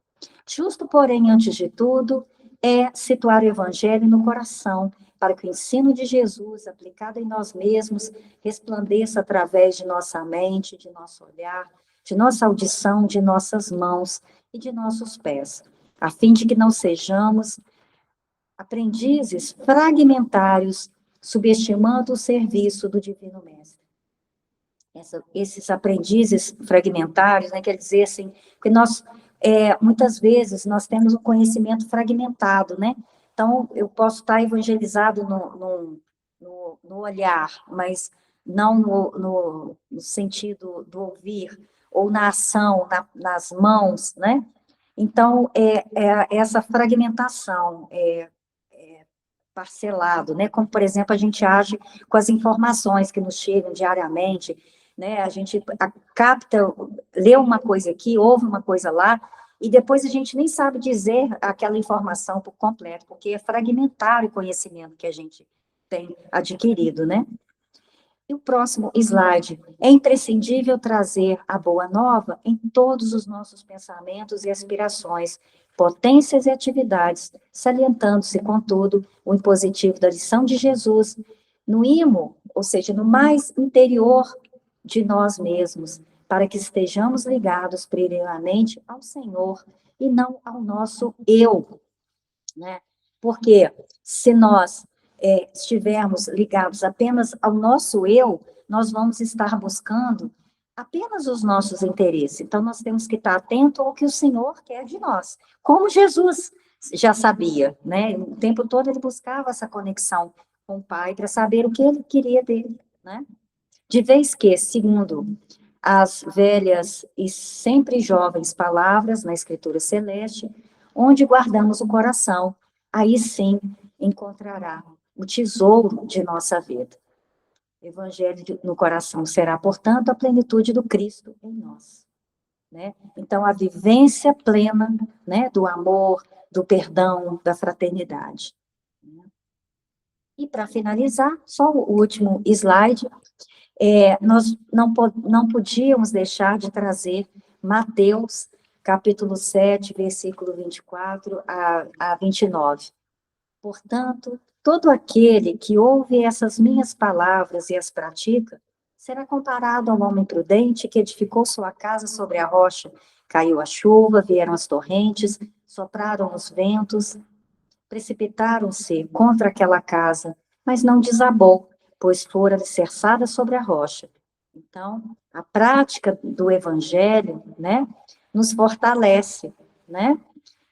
Justo, porém, antes de tudo, é situar o evangelho no coração, para que o ensino de Jesus, aplicado em nós mesmos, resplandeça através de nossa mente, de nosso olhar, de nossa audição, de nossas mãos e de nossos pés, a fim de que não sejamos aprendizes fragmentários, subestimando o serviço do Divino Mestre. Esses aprendizes fragmentários, né, quer dizer assim, que nós muitas vezes nós temos um conhecimento fragmentado, né? Então, eu posso estar evangelizado no olhar, mas não no sentido do ouvir, ou na ação, nas mãos, né? Então, essa fragmentação, parcelado, né? Como, por exemplo, a gente age com as informações que nos chegam diariamente, né? A gente capta, lê uma coisa aqui, ouve uma coisa lá, e depois a gente nem sabe dizer aquela informação por completo, porque é fragmentar o conhecimento que a gente tem adquirido, né? E o próximo slide. É imprescindível trazer a boa nova em todos os nossos pensamentos e aspirações, potências e atividades, salientando-se, contudo, o impositivo da lição de Jesus no imo, ou seja, no mais interior de nós mesmos, para que estejamos ligados primeiramente ao Senhor e não ao nosso eu, né? Porque se nós estivermos ligados apenas ao nosso eu, nós vamos estar buscando apenas os nossos interesses. Então, nós temos que estar atento ao que o Senhor quer de nós. Como Jesus já sabia, né? O tempo todo ele buscava essa conexão com o Pai para saber o que ele queria dele, né? De vez que, segundo as velhas e sempre jovens palavras na Escritura Celeste, onde guardamos o coração, aí sim encontrará o tesouro de nossa vida. O Evangelho no coração será, portanto, a plenitude do Cristo em nós. Né? Então, a vivência plena, né, do amor, do perdão, da fraternidade. E, para finalizar, só o último slide, nós não podíamos deixar de trazer Mateus, capítulo 7, versículo 24 a 29. Portanto, todo aquele que ouve essas minhas palavras e as pratica, será comparado ao homem prudente que edificou sua casa sobre a rocha. Caiu a chuva, vieram as torrentes, sopraram os ventos, precipitaram-se contra aquela casa, mas não desabou, pois fora alicerçada sobre a rocha. Então, a prática do evangelho, né, nos fortalece, né,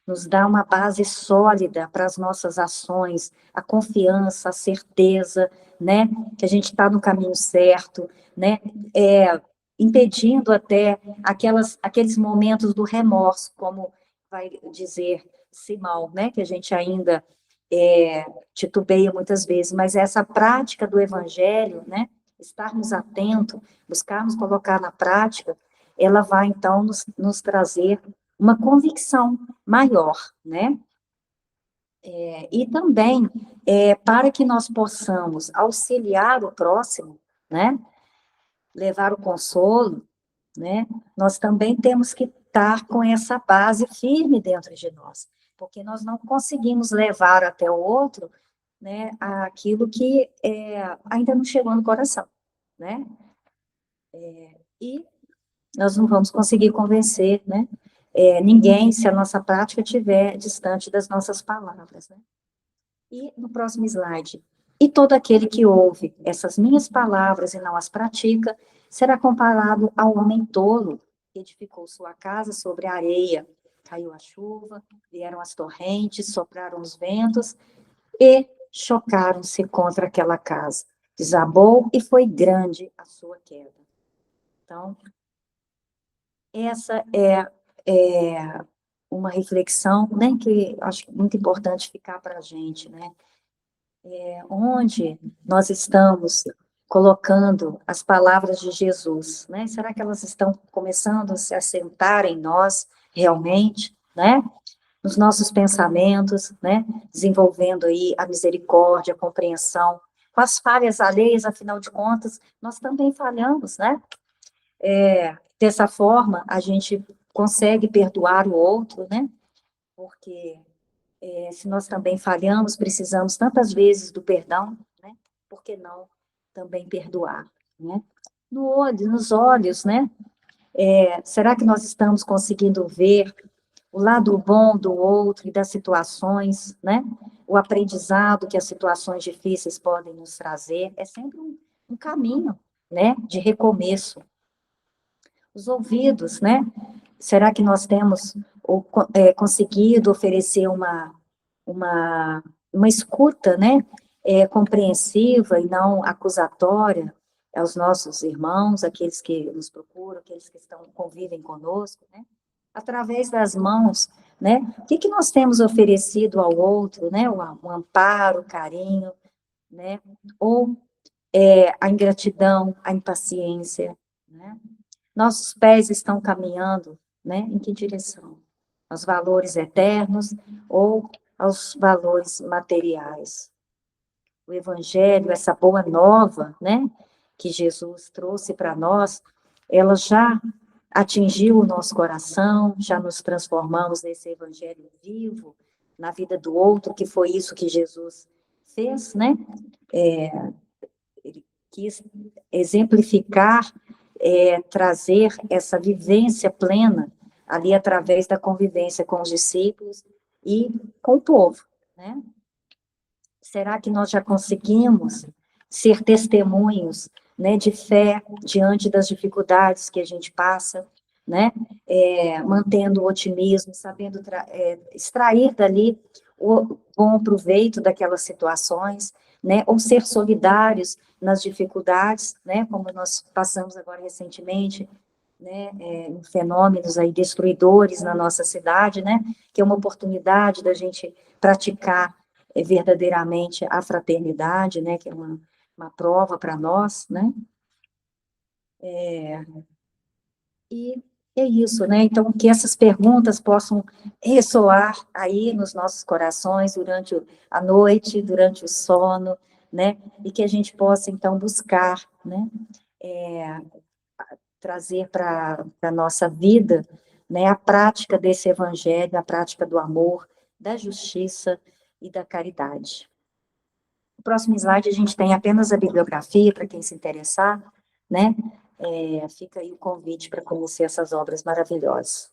nos dá uma base sólida para as nossas ações, a confiança, a certeza, né, que a gente está no caminho certo, né, impedindo até aqueles momentos do remorso, como vai dizer Simão, né, que a gente ainda titubeia muitas vezes, mas essa prática do evangelho, né, estarmos atentos, buscarmos colocar na prática, ela vai, então, nos trazer uma convicção maior, né? E também, para que nós possamos auxiliar o próximo, né? Levar o consolo, né? Nós também temos que estar com essa base firme dentro de nós, porque nós não conseguimos levar até o outro, né, aquilo que ainda não chegou no coração, né? E nós não vamos conseguir convencer, né, ninguém se a nossa prática estiver distante das nossas palavras, né? E no próximo slide, e todo aquele que ouve essas minhas palavras e não as pratica, será comparado ao homem tolo que edificou sua casa sobre a areia. Caiu a chuva, vieram as torrentes, sopraram os ventos e chocaram-se contra aquela casa. Desabou e foi grande a sua queda. Então, essa é uma reflexão, né, que acho muito importante ficar para a gente, né? Onde nós estamos colocando as palavras de Jesus, né? Será que elas estão começando a se assentar em nós realmente, né? Nos nossos pensamentos, né? Desenvolvendo aí a misericórdia, a compreensão, com as falhas alheias, afinal de contas, nós também falhamos, né? Dessa forma, a gente consegue perdoar o outro, né? Porque se nós também falhamos, precisamos tantas vezes do perdão, né? Por que não também perdoar, né? Nos olhos, né? Será que nós estamos conseguindo ver o lado bom do outro e das situações, né? O aprendizado que as situações difíceis podem nos trazer, é sempre um caminho, né? De recomeço. Os ouvidos, né? Será que nós temos conseguido oferecer uma escuta, né, compreensiva e não acusatória aos nossos irmãos, aqueles que nos procuram, aqueles que convivem conosco, né? Através das mãos, né? O que nós temos oferecido ao outro, né? O amparo, o carinho, né? Ou a ingratidão, a impaciência, né? Nossos pés estão caminhando, né? Em que direção? Aos valores eternos ou aos valores materiais? O Evangelho, essa boa nova, né? Que Jesus trouxe para nós, ela já atingiu o nosso coração, já nos transformamos nesse Evangelho vivo, na vida do outro, que foi isso que Jesus fez, né? Ele quis exemplificar, trazer essa vivência plena ali através da convivência com os discípulos e com o povo, né? Será que nós já conseguimos ser testemunhos, né, de fé diante das dificuldades que a gente passa, né? Mantendo o otimismo, sabendo extrair dali o bom proveito daquelas situações, né? Ou ser solidários nas dificuldades, né? Como nós passamos agora recentemente, né? Em fenômenos aí destruidores na nossa cidade, né? Que é uma oportunidade da gente praticar verdadeiramente a fraternidade, né? Que é uma prova para nós, né? E é isso, né? Então, que essas perguntas possam ressoar aí nos nossos corações durante a noite, durante o sono, né? E que a gente possa, então, buscar, né? Trazer para a nossa vida, né? A prática desse evangelho, a prática do amor, da justiça e da caridade. No próximo slide, a gente tem apenas a bibliografia, para quem se interessar, né? Fica aí o convite para conhecer essas obras maravilhosas.